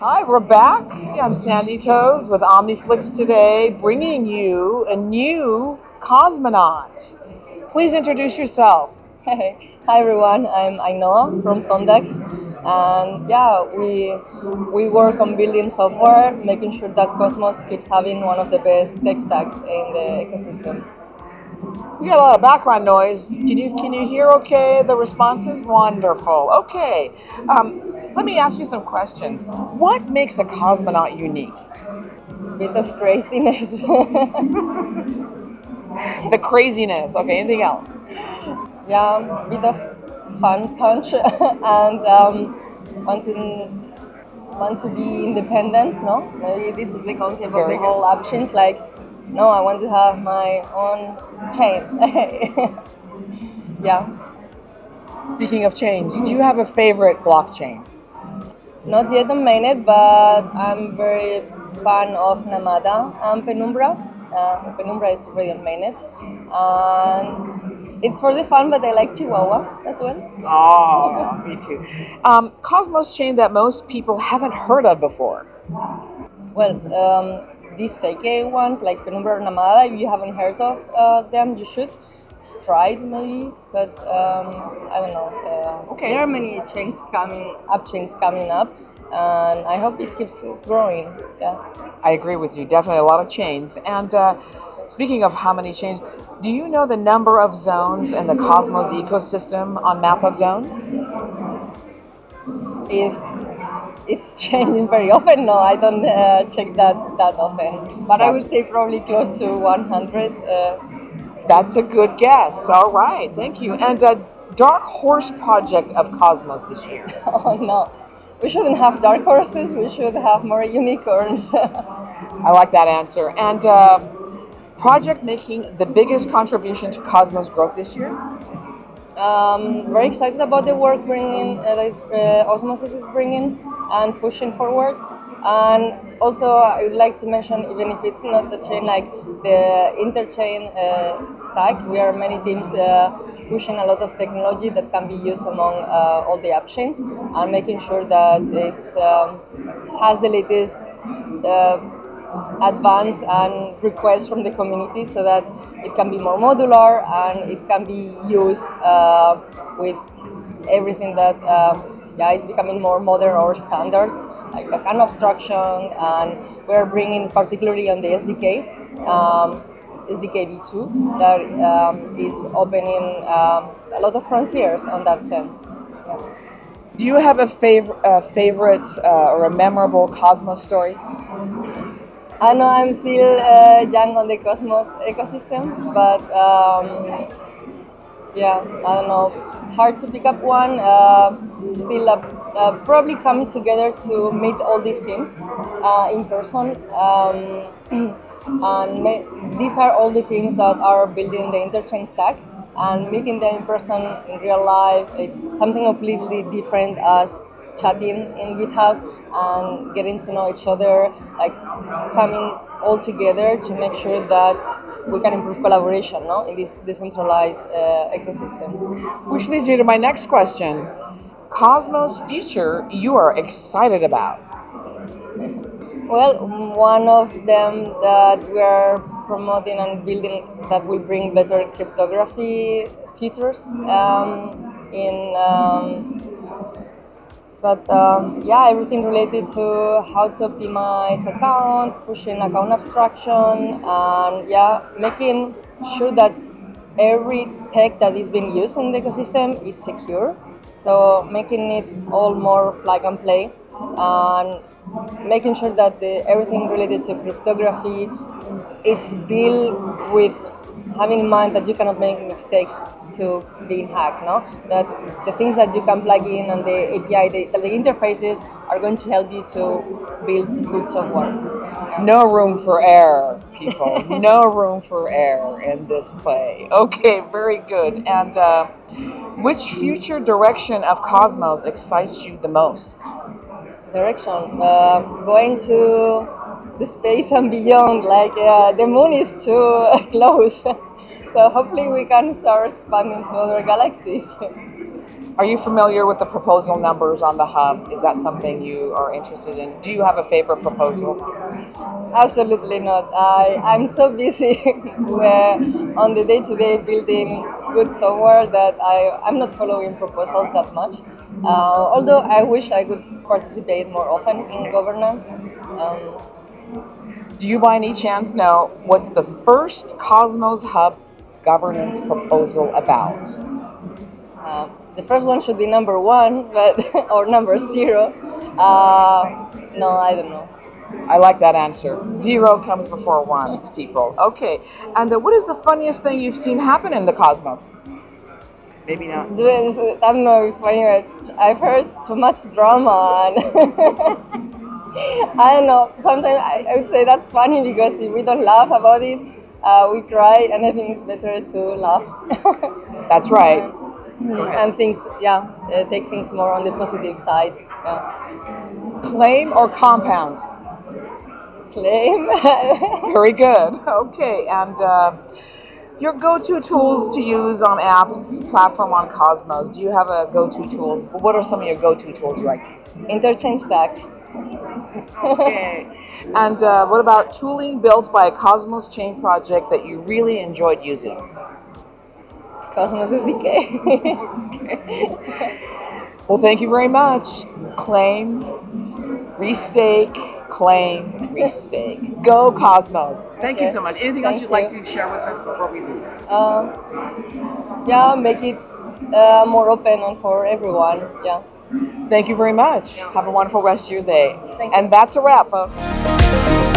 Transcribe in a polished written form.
Hi, we're back. I'm Sandy Toes with OmniFlix today, bringing you a new cosmonaut. Please introduce yourself. Hi everyone, I'm Ainhoa from Zondax, and we work on building software, making sure that Cosmos keeps having one of the best tech stacks in the ecosystem. We got a lot of background noise. Can you hear okay? The response is wonderful. Okay, let me ask you some questions. What makes a cosmonaut unique? Bit of craziness. The craziness. Okay, anything else? Yeah, bit of fun punch and wanting want to be independent. No, maybe this is the concept of the whole options. Like, no, I want to have my own chain. Yeah. Speaking of change, do you have a favorite blockchain? Not yet on mainnet, but I'm very fan of Namada and Penumbra. Penumbra is already on mainnet, and it's for the fun. But I like Chihuahua as well. Oh, me too. Cosmos chain that most people haven't heard of before. Well, these Seike ones like Penumbra or Namada, if you haven't heard of them, you should try it maybe. But I don't know. Okay. There are many up chains coming up, and I hope it keeps growing. Yeah. I agree with you. Definitely a lot of chains. And speaking of how many chains, do you know the number of zones in the Cosmos ecosystem on Map of Zones? If it's changing very often, no, I don't check that often. But I would say probably close to 100. That's a good guess. All right, thank you. And Dark Horse project of Cosmos this year. Oh no, we shouldn't have dark horses. We should have more unicorns. I like that answer. And project making the biggest contribution to Cosmos growth this year? Very excited about the work bringing Osmosis is bringing and pushing forward. And also, I would like to mention, even if it's not the chain, like the interchain stack, we are many teams pushing a lot of technology that can be used among all the app chains and making sure that it has the latest advance and requests from the community so that it can be more modular and it can be used with everything that is becoming more modern or standards like token abstraction, and we're bringing particularly on the SDK SDK v2 that is opening a lot of frontiers on that sense. Yeah. Do you have a favorite or a memorable Cosmos story? I know I'm still young on the Cosmos ecosystem, but I don't know. It's hard to pick up one. Still, probably coming together to meet all these teams in person. These are all the teams that are building the interchain stack, and meeting them in person in real life, it's something completely different as chatting in GitHub and getting to know each other, like coming all together to make sure that we can improve collaboration, no, in this decentralized ecosystem. Which leads me to my next question. Cosmos future you are excited about? Well, one of them that we are promoting and building that will bring better cryptography features everything related to how to optimize account, pushing account abstraction, and making sure that every tech that is being used in the ecosystem is secure. So making it all more plug and play, and making sure that everything related to cryptography, it's built with having in mind that you cannot make mistakes to being hacked, no? That the things that you can plug in on the API, the interfaces are going to help you to build good software. No room for error, people. No room for error in this play. Okay, very good. And which future direction of Cosmos excites you the most? Direction, going to the space and beyond. Like the moon is too close, so hopefully we can start expanding to other galaxies. Are you familiar with the proposal numbers on the hub? Is that something you are interested in? Do you have a favorite proposal? Absolutely not. I'm so busy on the day-to-day building good software that I'm not following proposals that much. Although I wish I could participate more often in governance. Do you by any chance know what's the first Cosmos Hub governance proposal about? The first one should be number one, but or number zero. No, I don't know. I like that answer. 0 comes before 1, people. Okay. And what is the funniest thing you've seen happen in the Cosmos? Maybe not. I don't know if funny, but I've heard too much drama. And I don't know. Sometimes I would say that's funny because if we don't laugh about it, we cry, and I think it's better to laugh. That's right. And take things more on the positive side. Yeah. Claim or compound? Claim. Very good. Okay. And your go-to tools to use on apps platform on Cosmos. Do you have a go-to tools? What are some of your go-to tools you like to use? Interchange stack. Okay. And what about tooling built by a Cosmos chain project that you really enjoyed using? Cosmos SDK. Well, thank you very much. Claim, restake, claim, restake. Go Cosmos. Thank you so much. Anything else you'd like to share with us before we leave? Make it more open and for everyone. Yeah. Thank you very much. Have a wonderful rest of your day. Thank you. And that's a wrap, folks.